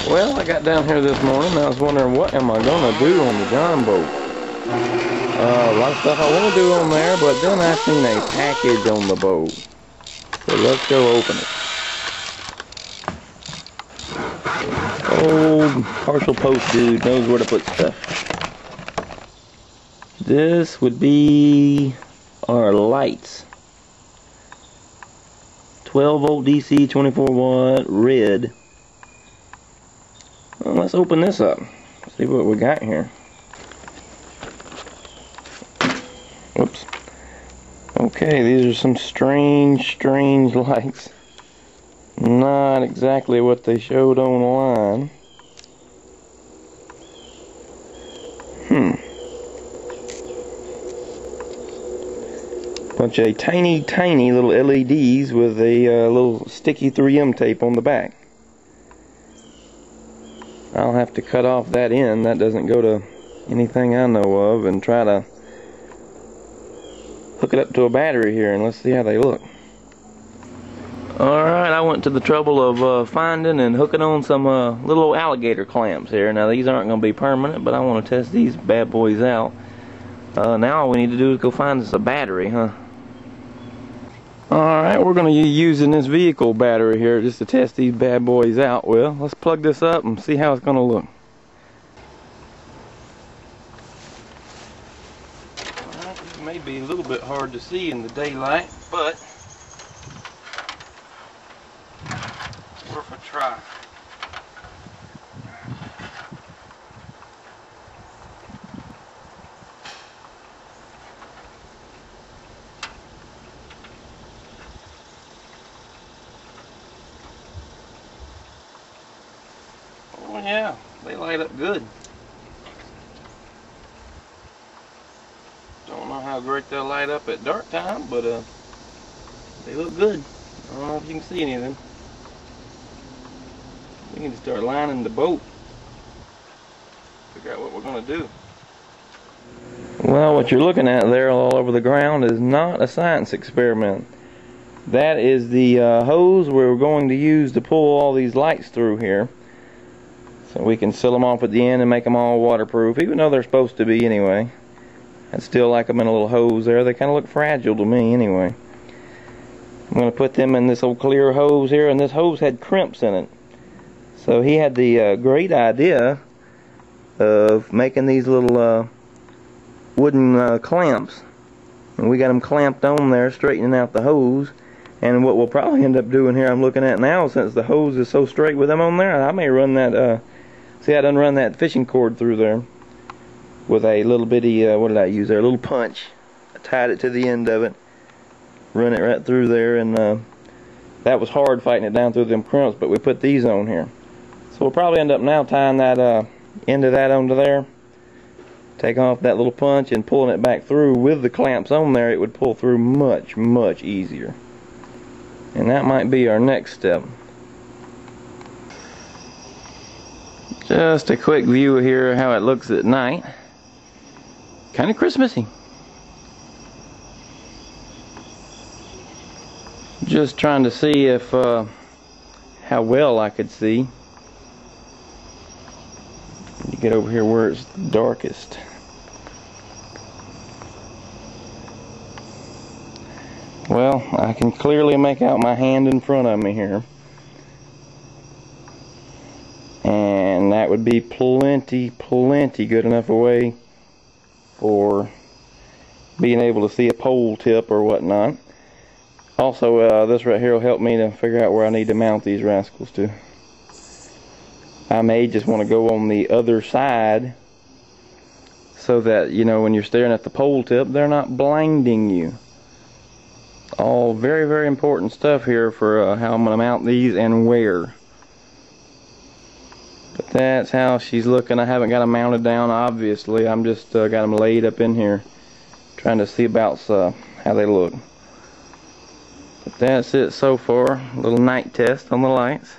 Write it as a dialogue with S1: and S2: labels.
S1: Well, I got down here this morning and I was wondering what am I going to do on the Jon Boat. A lot of stuff I want to do on there, but then I seen a package on the boat. So let's go open it. Old partial post dude knows where to put stuff. This would be our lights. 12 volt DC, 24 watt, red. Well, let's open this up. See what we got here. Whoops. Okay, these are some strange lights. Not exactly what they showed online. Bunch of tiny little LEDs with a little sticky 3M tape on the back. I'll have to cut off that end. That doesn't go to anything I know of, and try to hook it up to a battery here, and let's see how they look. Alright, I went to the trouble of finding and hooking on some little alligator clamps here. Now these aren't going to be permanent, but I want to test these bad boys out. Now all we need to do is go find us a battery, huh? Alright, we're going to be using this vehicle battery here just to test these bad boys out. Well, let's plug this up and see how it's going to look. Alright, this may be a little bit hard to see in the daylight, but worth a try. Oh yeah, they light up good. Don't know how great they'll light up at dark time, but they look good. I don't know if you can see any of them. We can just start lining the boat. Figure out what we're going to do. Well, what you're looking at there all over the ground is not a science experiment. That is the hose we're going to use to pull all these lights through here. So we can seal them off at the end and make them all waterproof, even though they're supposed to be anyway. I still like them in a little hose there. They kind of look fragile to me anyway. I'm going to put them in this old clear hose here, and this hose had crimps in it. So he had the great idea of making these little wooden clamps. And we got them clamped on there, straightening out the hose. And what we'll probably end up doing here, I'm looking at now, since the hose is so straight with them on there, I may run that, see I done run that fishing cord through there with a little bitty, what did I use there, a little punch. I tied it to the end of it, run it right through there, and that was hard fighting it down through them crimps, but we put these on here. So we'll probably end up now tying that end of that onto there, take off that little punch and pulling it back through. With the clamps on there, it would pull through much easier. And that might be our next step. Just a quick view here how it looks at night. Kind of Christmassy. Just trying to see if how well I could see. Get over here where it's darkest. Well, I can clearly make out my hand in front of me here. And that would be plenty good enough away for being able to see a pole tip or whatnot. Also, this right here will help me to figure out where I need to mount these rascals to. I may just want to go on the other side so that, you know, when you're staring at the pole tip, they're not blinding you. All very important stuff here for how I'm going to mount these and where. But that's how she's looking. I haven't got them mounted down, obviously. I'm just got them laid up in here, trying to see about how they look. But that's it so far. A little night test on the lights.